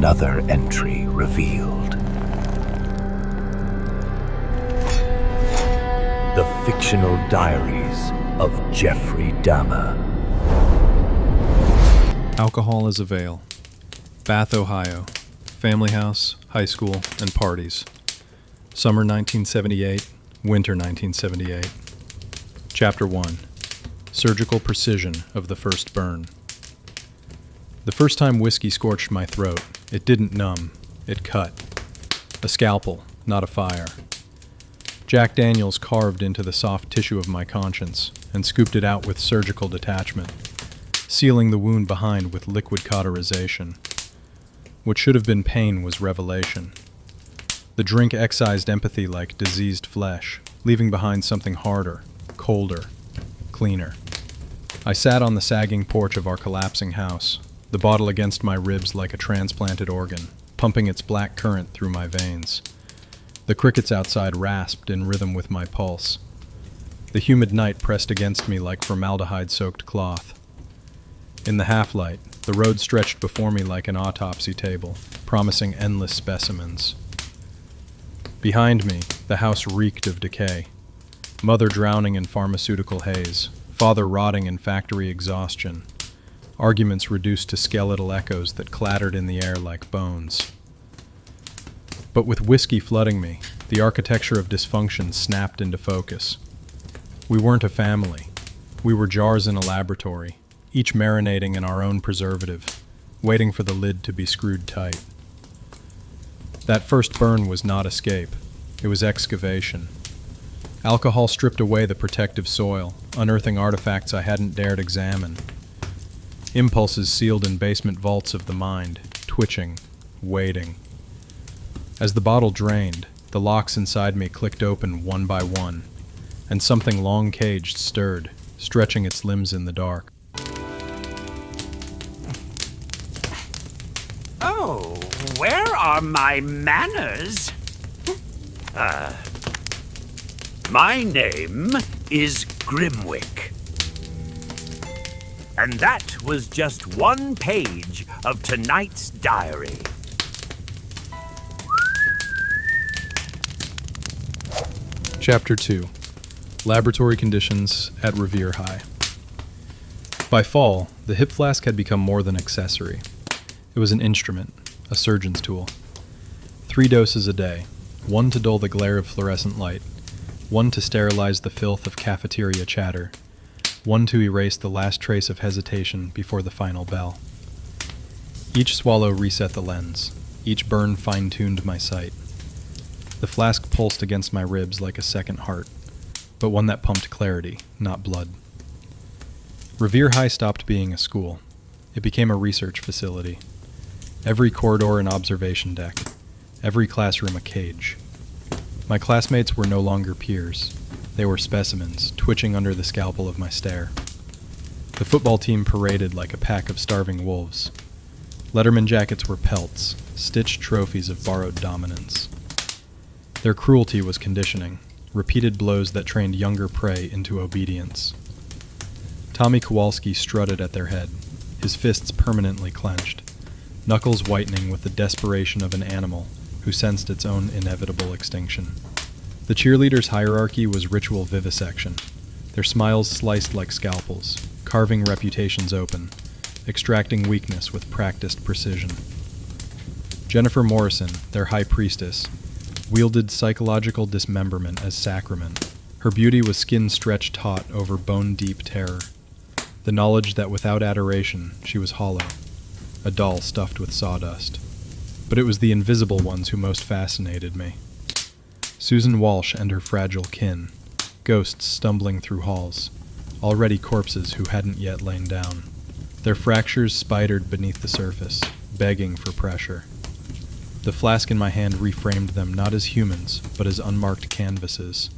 another entry revealed. The fictional diaries of Jeffrey Dahmer. Alcohol is a veil. Bath, Ohio. Family house, high school, and parties. Summer 1978, winter 1978. Chapter 1. Surgical precision of the first burn. The first time whiskey scorched my throat, it didn't numb, it cut. A scalpel, not a fire. Jack Daniels carved into the soft tissue of my conscience and scooped it out with surgical detachment, sealing the wound behind with liquid cauterization. What should have been pain was revelation. The drink excised empathy like diseased flesh, leaving behind something harder, colder, cleaner. I sat on the sagging porch of our collapsing house, the bottle against my ribs like a transplanted organ, pumping its black current through my veins. The crickets outside rasped in rhythm with my pulse. The humid night pressed against me like formaldehyde-soaked cloth. In the half-light, the road stretched before me like an autopsy table, promising endless specimens. Behind me, the house reeked of decay. Mother drowning in pharmaceutical haze, father rotting in factory exhaustion. Arguments reduced to skeletal echoes that clattered in the air like bones. But with whiskey flooding me, the architecture of dysfunction snapped into focus. We weren't a family. We were jars in a laboratory, each marinating in our own preservative, waiting for the lid to be screwed tight. That first burn was not escape. It was excavation. Alcohol stripped away the protective soil, unearthing artifacts I hadn't dared examine. Impulses sealed in basement vaults of the mind, twitching, waiting. As the bottle drained, the locks inside me clicked open one by one, and something long-caged stirred, stretching its limbs in the dark. Oh, where are my manners? My name is Grimwick. And that was just one page of tonight's diary. Chapter 2. Laboratory conditions at Revere High. By fall, the hip flask had become more than accessory. It was an instrument, a surgeon's tool. 3 doses a day, 1 to dull the glare of fluorescent light, 1 to sterilize the filth of cafeteria chatter, 1 to erase the last trace of hesitation before the final bell. Each swallow reset the lens. Each burn fine-tuned my sight. The flask pulsed against my ribs like a second heart, but one that pumped clarity, not blood. Revere High stopped being a school. It became a research facility. Every corridor an observation deck. Every classroom a cage. My classmates were no longer peers. They were specimens, twitching under the scalpel of my stare. The football team paraded like a pack of starving wolves. Letterman jackets were pelts, stitched trophies of borrowed dominance. Their cruelty was conditioning, repeated blows that trained younger prey into obedience. Tommy Kowalski strutted at their head, his fists permanently clenched, knuckles whitening with the desperation of an animal who sensed its own inevitable extinction. The cheerleaders' hierarchy was ritual vivisection, their smiles sliced like scalpels, carving reputations open, extracting weakness with practiced precision. Jennifer Morrison, their high priestess, wielded psychological dismemberment as sacrament. Her beauty was skin stretched taut over bone-deep terror, the knowledge that without adoration she was hollow, a doll stuffed with sawdust. But it was the invisible ones who most fascinated me. Susan Walsh and her fragile kin, ghosts stumbling through halls, already corpses who hadn't yet lain down. Their fractures spidered beneath the surface, begging for pressure. The flask in my hand reframed them not as humans, but as unmarked canvases,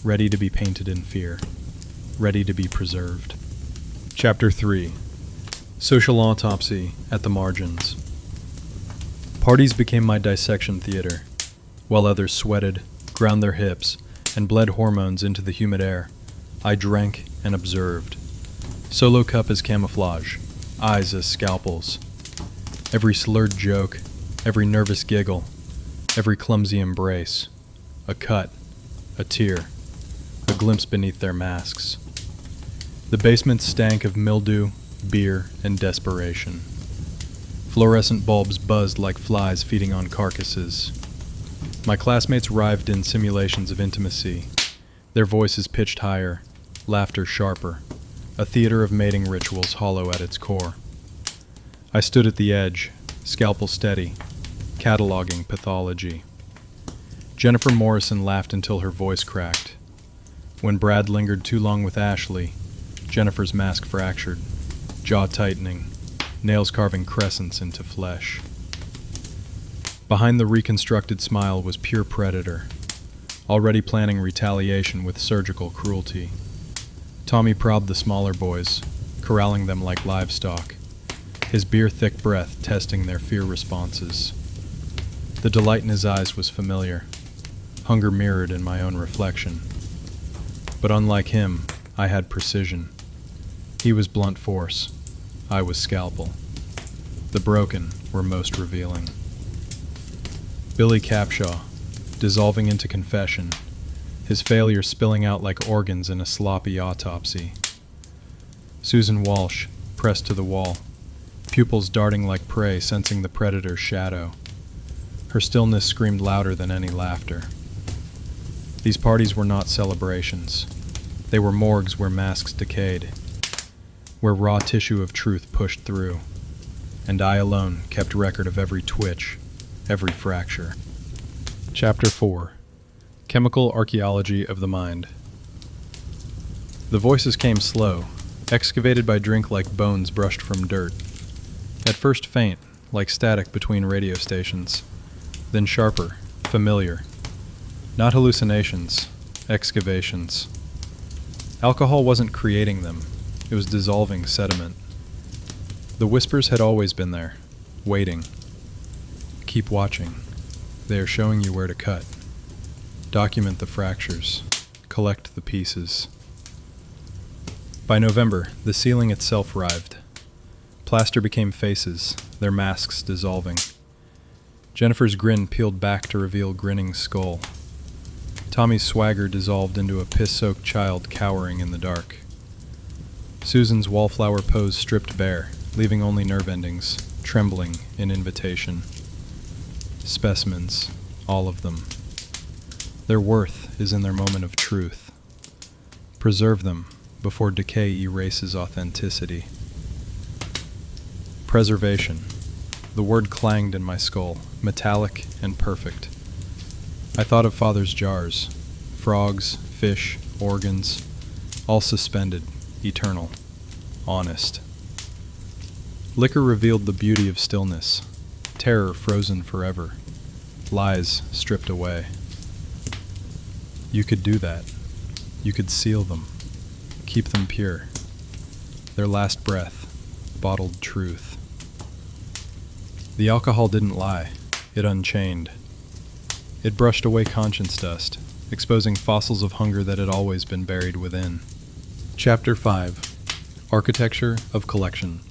ready to be painted in fear, ready to be preserved. Chapter 3. Social autopsy at the margins. Parties became my dissection theater. While others sweated, ground their hips, and bled hormones into the humid air, I drank and observed. Solo cup as camouflage, eyes as scalpels. Every slurred joke, Every nervous giggle, every clumsy embrace, a cut, a tear, a glimpse beneath their masks. The basement stank of mildew, beer, and desperation. Fluorescent bulbs buzzed like flies feeding on carcasses. My classmates writhed in simulations of intimacy, their voices pitched higher, laughter sharper, a theater of mating rituals hollow at its core. I stood at the edge, scalpel steady, cataloging pathology. Jennifer Morrison laughed until her voice cracked. When Brad lingered too long with Ashley, Jennifer's mask fractured, jaw tightening, nails carving crescents into flesh. Behind the reconstructed smile was pure predator, already planning retaliation with surgical cruelty. Tommy probed the smaller boys, corralling them like livestock, his beer-thick breath testing their fear responses. The delight in his eyes was familiar, hunger mirrored in my own reflection. But unlike him, I had precision. He was blunt force. I was scalpel. The broken were most revealing. Billy Capshaw, dissolving into confession, his failure spilling out like organs in a sloppy autopsy. Susan Walsh, pressed to the wall, pupils darting like prey sensing the predator's shadow. Her stillness screamed louder than any laughter. These parties were not celebrations. They were morgues where masks decayed, where raw tissue of truth pushed through, and I alone kept record of every twitch, every fracture. Chapter 4. Chemical Archaeology of the Mind. The voices came slow, excavated by drink like bones brushed from dirt. At first faint, like static between radio stations, then sharper, familiar. Not hallucinations, excavations. Alcohol wasn't creating them, it was dissolving sediment. The whispers had always been there, waiting. Keep watching. They are showing you where to cut. Document the fractures. Collect the pieces. By November, the ceiling itself writhed. Plaster became faces, their masks dissolving. Jennifer's grin peeled back to reveal grinning skull. Tommy's swagger dissolved into a piss-soaked child cowering in the dark. Susan's wallflower pose stripped bare, leaving only nerve endings, trembling in invitation. Specimens, all of them. Their worth is in their moment of truth. Preserve them before decay erases authenticity. Preservation. The word clanged in my skull, metallic and perfect. I thought of Father's jars, frogs, fish, organs, all suspended, eternal, honest. Liquor revealed the beauty of stillness, terror frozen forever, lies stripped away. You could do that. You could seal them, keep them pure. Their last breath, bottled truth. The alcohol didn't lie, it unchained. It brushed away conscience dust, exposing fossils of hunger that had always been buried within. Chapter 5. Architecture of Collection.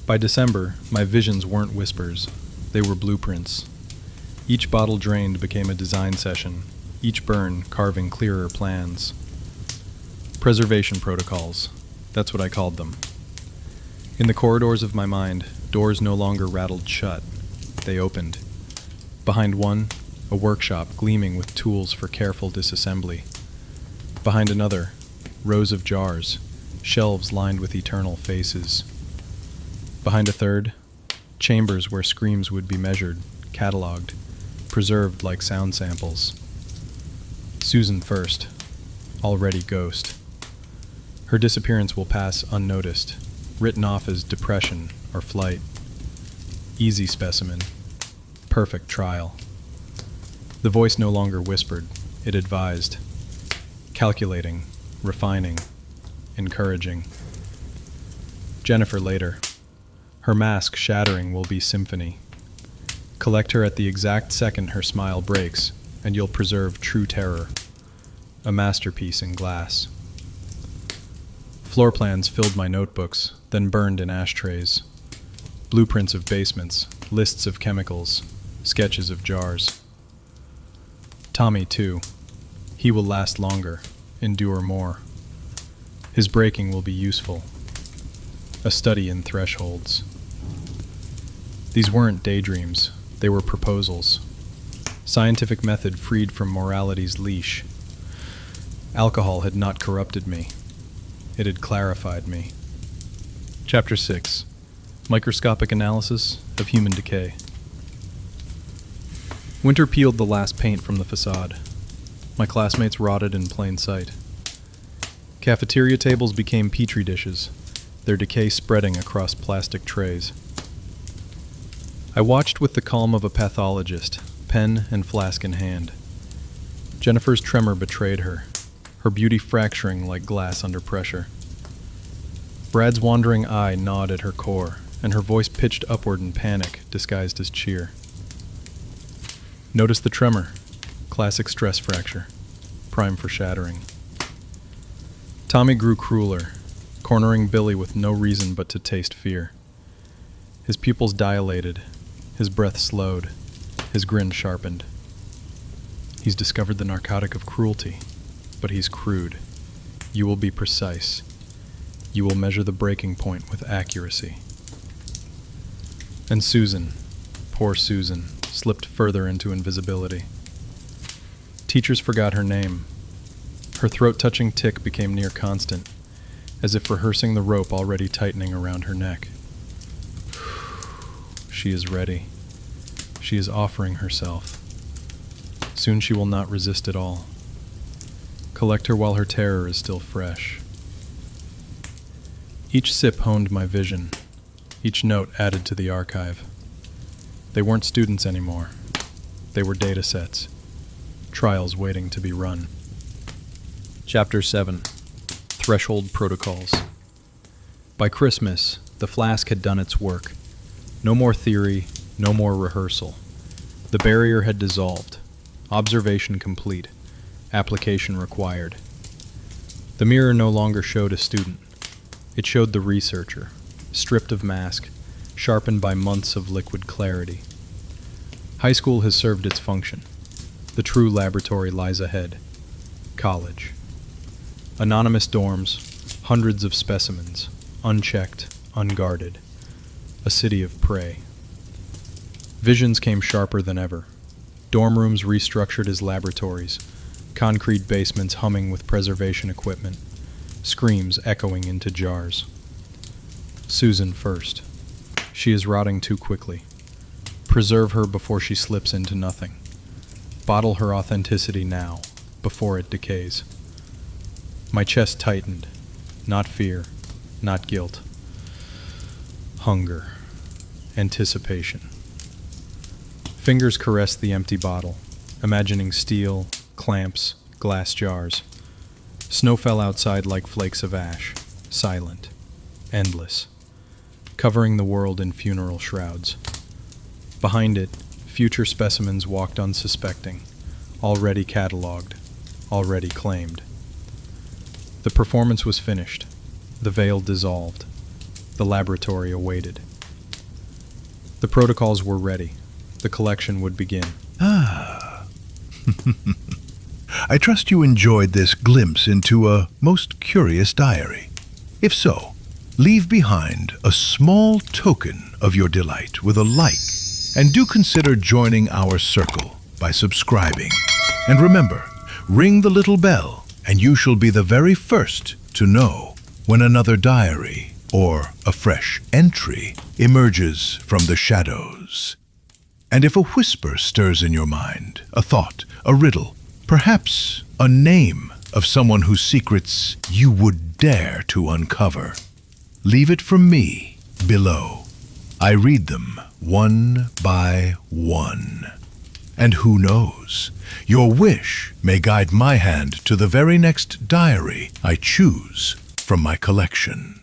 By December, my visions weren't whispers, they were blueprints. Each bottle drained became a design session, each burn carving clearer plans. Preservation protocols, that's what I called them. In the corridors of my mind, doors no longer rattled shut, they opened. Behind one, a workshop gleaming with tools for careful disassembly. Behind another, rows of jars, shelves lined with eternal faces. Behind a third, chambers where screams would be measured, cataloged, preserved like sound samples. Susan first, already ghost. Her disappearance will pass unnoticed, written off as depression or flight. Easy specimen. Perfect trial. The voice no longer whispered, it advised. Calculating, refining, encouraging. Jennifer later. Her mask shattering will be symphony. Collect her at the exact second her smile breaks, and you'll preserve true terror. A masterpiece in glass. Floor plans filled my notebooks, then burned in ashtrays. Blueprints of basements, lists of chemicals, sketches of jars. Tommy, too. He will last longer, endure more. His breaking will be useful. A study in thresholds. These weren't daydreams, they were proposals. Scientific method freed from morality's leash. Alcohol had not corrupted me. It had clarified me. Chapter 6. Microscopic analysis of human decay. Winter peeled the last paint from the facade. My classmates rotted in plain sight. Cafeteria tables became petri dishes, their decay spreading across plastic trays. I watched with the calm of a pathologist, pen and flask in hand. Jennifer's tremor betrayed her, her beauty fracturing like glass under pressure. Brad's wandering eye gnawed at her core, and her voice pitched upward in panic, disguised as cheer. Notice the tremor. Classic stress fracture. Prime for shattering. Tommy grew crueler, cornering Billy with no reason but to taste fear. His pupils dilated, his breath slowed, his grin sharpened. He's discovered the narcotic of cruelty, but he's crude. You will be precise. You will measure the breaking point with accuracy. And Susan, poor Susan, slipped further into invisibility. Teachers forgot her name. Her throat-touching tick became near constant, as if rehearsing the rope already tightening around her neck. She is ready. She is offering herself. Soon she will not resist at all. Collect her while her terror is still fresh. Each sip honed my vision. Each note added to the archive. They weren't students anymore. They were data sets. Trials waiting to be run. Chapter 7. Threshold Protocols. By Christmas, the flask had done its work. No more theory, no more rehearsal. The barrier had dissolved. Observation complete. Application required. The mirror no longer showed a student. It showed the researcher, stripped of mask, sharpened by months of liquid clarity. High school has served its function. The true laboratory lies ahead. College. Anonymous dorms, hundreds of specimens, unchecked, unguarded. A city of prey. Visions came sharper than ever. Dorm rooms restructured as laboratories, concrete basements humming with preservation equipment, screams echoing into jars. Susan first. She is rotting too quickly. Preserve her before she slips into nothing. Bottle her authenticity now, before it decays. My chest tightened. Not fear, not guilt. Hunger. Anticipation. Fingers caressed the empty bottle, imagining steel, clamps, glass jars. Snow fell outside like flakes of ash, silent, endless, covering the world in funeral shrouds. Behind it, future specimens walked unsuspecting, already catalogued, already claimed. The performance was finished. The veil dissolved. The laboratory awaited. The protocols were ready. The collection would begin. Ah. I trust you enjoyed this glimpse into a most curious diary. If so, leave behind a small token of your delight with a like, and do consider joining our circle by subscribing. And remember, ring the little bell, and you shall be the very first to know when another diary or a fresh entry emerges from the shadows. And if a whisper stirs in your mind, a thought, a riddle, perhaps a name of someone whose secrets you would dare to uncover, leave it for me below. I read them one by one. And who knows, your wish may guide my hand to the very next diary I choose from my collection.